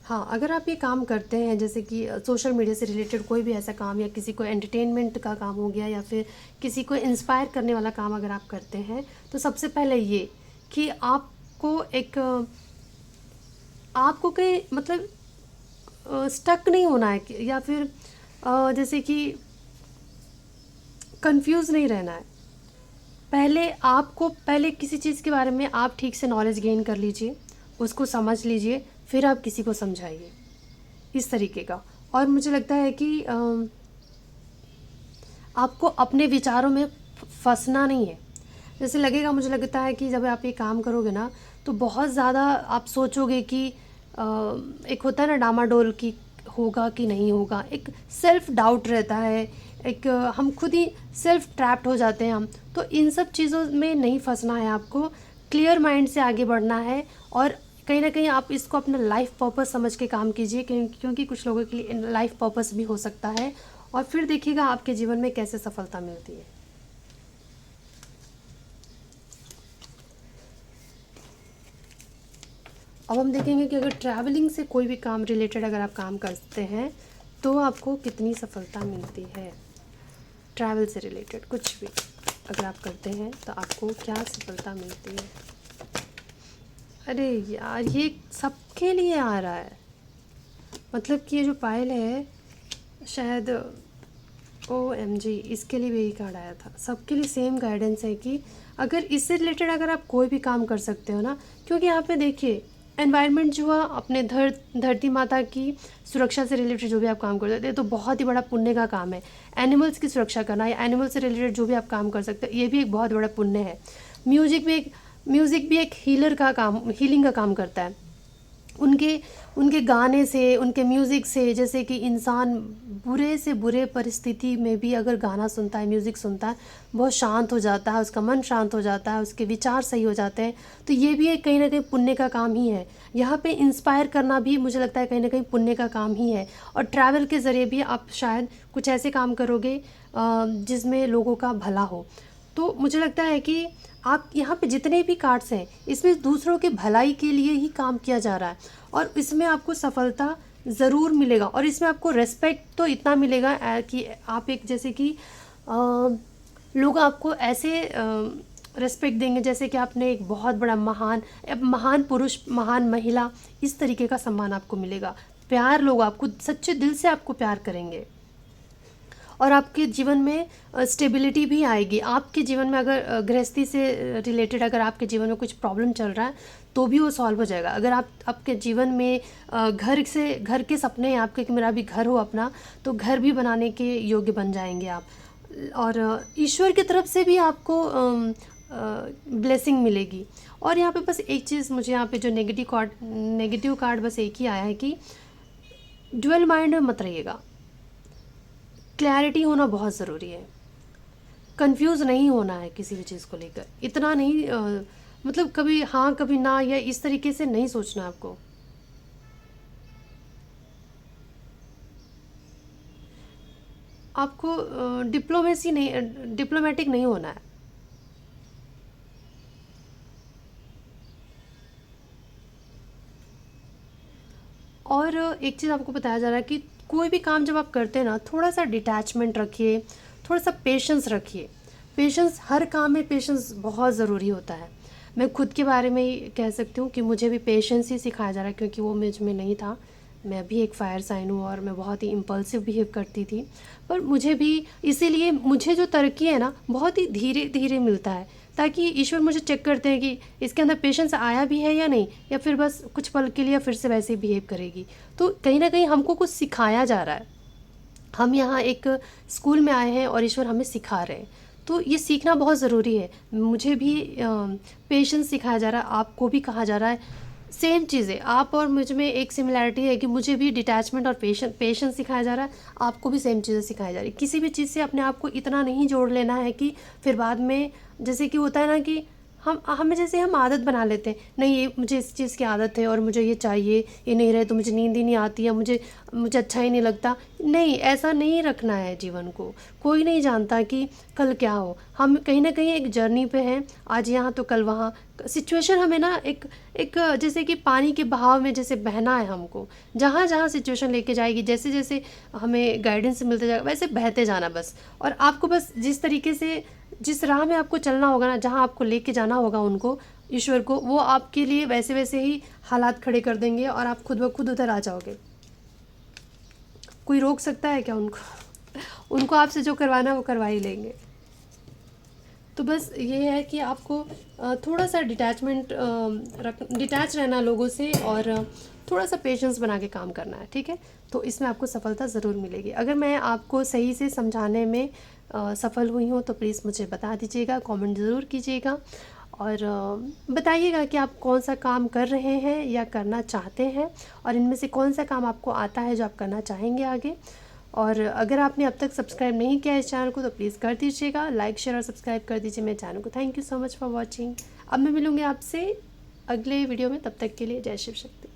हाँ, अगर आप ये काम करते हैं जैसे कि सोशल मीडिया से रिलेटेड कोई भी ऐसा काम, या किसी को एंटरटेनमेंट का काम हो गया, या फिर किसी को इंस्पायर करने वाला काम अगर आप करते हैं, तो सबसे पहले ये कि आपको कहीं मतलब स्टक नहीं होना है या फिर जैसे कि कंफ्यूज नहीं रहना है। पहले किसी चीज़ के बारे में आप ठीक से नॉलेज गेन कर लीजिए, उसको समझ लीजिए, फिर आप किसी को समझाइए, इस तरीके का। और मुझे लगता है कि आपको अपने विचारों में फंसना नहीं है। जैसे लगेगा, मुझे लगता है कि जब आप ये काम करोगे ना, तो बहुत ज़्यादा आप सोचोगे कि एक होता है ना डामाडोल कि होगा कि नहीं होगा, एक सेल्फ डाउट रहता है, एक हम खुद ही सेल्फ ट्रैप्ड हो जाते हैं हम। तो इन सब चीज़ों में नहीं फंसना है आपको, क्लियर माइंड से आगे बढ़ना है। और कहीं ना कहीं आप इसको अपना लाइफ पर्पस समझ के काम कीजिए, क्योंकि कुछ लोगों के लिए लाइफ पर्पस भी हो सकता है। और फिर देखिएगा आपके जीवन में कैसे सफलता मिलती है। अब हम देखेंगे कि अगर ट्रैवलिंग से कोई भी काम रिलेटेड अगर आप काम करते हैं तो आपको कितनी सफलता मिलती है। ट्रैवल से रिलेटेड कुछ भी अगर आप करते हैं तो आपको क्या सफलता मिलती है। अरे यार, ये सबके लिए आ रहा है, मतलब कि ये जो पायल है शायद OMG इसके लिए भी यही कार्ड आया था। सबके लिए सेम गाइडेंस है कि अगर इससे रिलेटेड अगर आप कोई भी काम कर सकते हो ना, क्योंकि यहाँ पे देखिए एनवायरनमेंट जो है अपने धरती माता की सुरक्षा से रिलेटेड जो भी आप काम कर सकते हैं तो बहुत ही बड़ा पुण्य का काम है। एनिमल्स की सुरक्षा करना या एनिमल्स से रिलेटेड जो भी आप काम कर सकते हैं ये भी एक बहुत बड़ा पुण्य है। म्यूज़िक भी एक हीलिंग का काम करता है। उनके उनके गाने से, उनके म्यूज़िक से, जैसे कि इंसान बुरे से बुरे परिस्थिति में भी अगर गाना सुनता है, म्यूज़िक सुनता है, बहुत शांत हो जाता है, उसका मन शांत हो जाता है, उसके विचार सही हो जाते हैं। तो ये भी एक कहीं ना कहीं पुण्य का काम ही है। यहाँ पे इंस्पायर करना भी मुझे लगता है कहीं ना कहीं पुण्य का काम ही है। और ट्रैवल के ज़रिए भी आप शायद कुछ ऐसे काम करोगे जिसमें लोगों का भला हो। तो मुझे लगता है कि आप यहाँ पे जितने भी कार्ड्स हैं इसमें दूसरों के भलाई के लिए ही काम किया जा रहा है और इसमें आपको सफलता ज़रूर मिलेगा। और इसमें आपको रेस्पेक्ट तो इतना मिलेगा कि आप एक जैसे कि लोग आपको ऐसे रेस्पेक्ट देंगे जैसे कि आपने एक बहुत बड़ा महान पुरुष, महान महिला, इस तरीके का सम्मान आपको मिलेगा। प्यार, लोग आपको सच्चे दिल से आपको प्यार करेंगे और आपके जीवन में स्टेबिलिटी भी आएगी। आपके जीवन में अगर गृहस्थी से रिलेटेड अगर आपके जीवन में कुछ प्रॉब्लम चल रहा है तो भी वो सॉल्व हो जाएगा। अगर आपके जीवन में घर के सपने हैं आपके कि मेरा भी घर हो अपना, तो घर भी बनाने के योग्य बन जाएंगे आप। और ईश्वर की तरफ से भी आपको ब्लेसिंग मिलेगी। और यहाँ पे बस एक चीज़ मुझे यहाँ पे जो नेगेटिव कार्ड बस एक ही आया है कि ड्यूअल माइंड में मत रहिएगा। क्लैरिटी होना बहुत ज़रूरी है, कंफ्यूज नहीं होना है किसी भी चीज़ को लेकर। इतना नहीं मतलब कभी हाँ कभी ना या इस तरीके से नहीं सोचना आपको। आपको डिप्लोमेटिक नहीं होना है। और एक चीज़ आपको बताया जा रहा है कि कोई भी काम जब आप करते हैं ना, थोड़ा सा डिटैचमेंट रखिए, थोड़ा सा पेशेंस रखिए। पेशेंस, हर काम में पेशेंस बहुत ज़रूरी होता है। मैं खुद के बारे में ही कह सकती हूँ कि मुझे भी पेशेंस ही सिखाया जा रहा है, क्योंकि वो मुझ में नहीं था। मैं भी एक फायर साइन हूँ और मैं बहुत ही इम्पल्सिव बिहेव करती थी। पर मुझे भी इसीलिए मुझे जो तरक्की है ना बहुत ही धीरे धीरे मिलता है, ताकि ईश्वर मुझे चेक करते हैं कि इसके अंदर पेशेंस आया भी है या नहीं, या फिर बस कुछ पल के लिए फिर से वैसे ही बिहेव करेगी। तो कहीं ना कहीं हमको कुछ सिखाया जा रहा है। हम यहाँ एक स्कूल में आए हैं और ईश्वर हमें सिखा रहे हैं, तो ये सीखना बहुत ज़रूरी है। मुझे भी पेशेंस सिखाया जा रहा है, आपको भी कहा जा रहा है। सेम चीज़ें आप और मुझ में एक सिमिलैरिटी है कि मुझे भी डिटैचमेंट और पेशेंस सिखाया जा रहा है, आपको भी सेम चीज़ें सिखाई जा रही है। किसी भी चीज़ से अपने आप को इतना नहीं जोड़ लेना है कि फिर बाद में जैसे कि होता है ना कि हमें जैसे हम आदत बना लेते हैं, नहीं ये मुझे इस चीज़ की आदत है और मुझे ये चाहिए, ये नहीं रहे तो मुझे नींद ही नहीं आती है, मुझे अच्छा ही नहीं लगता। नहीं, ऐसा नहीं रखना है जीवन को। कोई नहीं जानता कि कल क्या हो। हम कहीं ना कहीं एक जर्नी पे हैं, आज यहाँ तो कल वहाँ। सिचुएशन हमें ना एक जैसे कि पानी के बहाव में जैसे बहना है हमको। जहाँ जहाँ सिचुएशन लेके जाएगी, जैसे जैसे हमें गाइडेंस मिलते जाएगा वैसे बहते जाना बस। और आपको बस जिस तरीके से जिस राह में आपको चलना होगा ना, जहाँ आपको लेके जाना होगा उनको, ईश्वर को, वो आपके लिए वैसे वैसे ही हालात खड़े कर देंगे और आप खुद ब खुद उधर आ जाओगे। कोई रोक सकता है क्या उनको? उनको आपसे जो करवाना है वो करवा ही लेंगे। तो बस ये है कि आपको थोड़ा सा डिटैच रहना लोगों से और थोड़ा सा पेशेंस बना के काम करना है, ठीक है। तो इसमें आपको सफलता ज़रूर मिलेगी। अगर मैं आपको सही से समझाने में सफल हुई हूँ तो प्लीज़ मुझे बता दीजिएगा, कमेंट ज़रूर कीजिएगा। और बताइएगा कि आप कौन सा काम कर रहे हैं या करना चाहते हैं, और इनमें से कौन सा काम आपको आता है जो आप करना चाहेंगे आगे। और अगर आपने अब तक सब्सक्राइब नहीं किया इस चैनल को तो प्लीज़ कर दीजिएगा, लाइक शेयर और सब्सक्राइब कर दीजिए मेरे चैनल को। Thank you so much for watching. अब मैं मिलूँगी आपसे अगले वीडियो में, तब तक के लिए जय शिव शक्ति।